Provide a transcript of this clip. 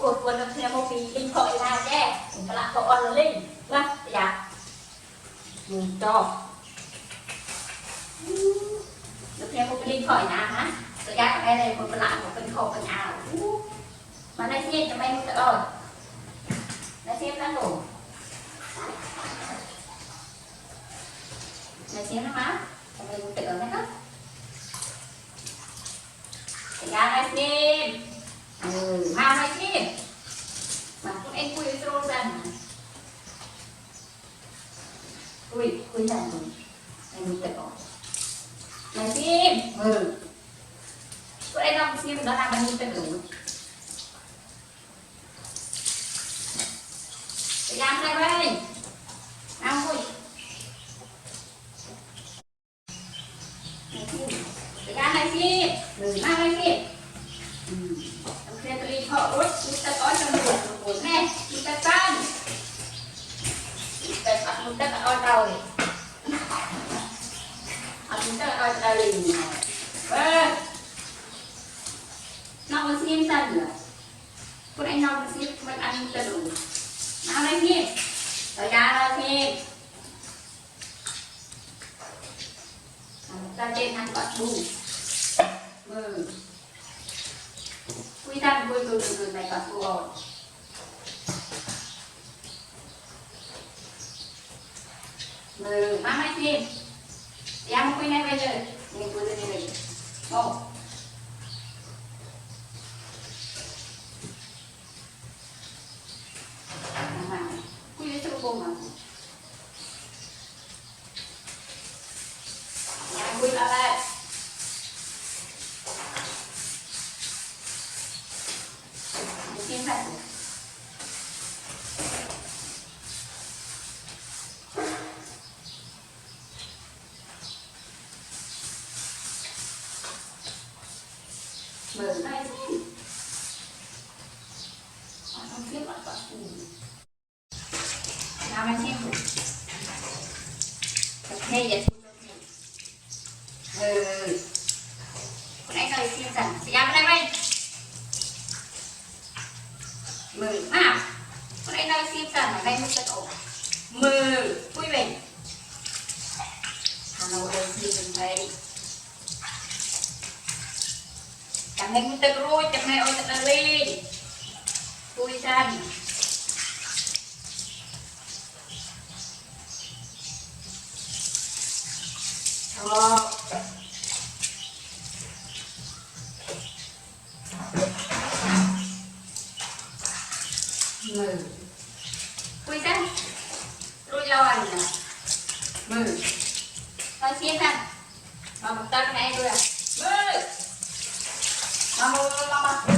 cột quần làm theo một cái linh thoại là chứ phải làm cột on là linh vâng dạ cho được theo một cái linh thoại nào hả tôi ra cái này một cái lạ một cái khổ cái nào mà này xem cho mày một rồi này xem đã đủ này xem nó má cho mày một tự này hết thì ra này xem mau này xem mà cũng em quy trôn ra mà quy ra rồi này một tự này xem tụi em không xem đó là bao nhiêu tự thì làm đây đây nào vui thì làm đây đi mang đây đi ông kia tôi đi họ đốt chúng ta có trong buồn nè chúng ta tan chúng ta có đầu chúng ta có đầu liền nó có xem sao nữa con anh nó xem con ăn ta đủ nào đây nghe rồi ra ra xem ta trên ăn bát bù quy tăng quy từ này bát bù rồi mang đây xem em quy này bây giờ mình quy lên này một quy cho cô mà nhà quy là đây một thiên thật mở tay xem không biết bạn có nào mà xem ok vậy con anh ơi xem rằng sẽ ra đây đây nào con anh ơi xem rằng ở đây một cái ổ vui vẻ Hà Nội đây xem thấy chẳng nên một tật rồi chẳng này ôi tật là đi vui xanh quy xanh rồi lòi nè thôi xem nè mà một tân này rồi à mà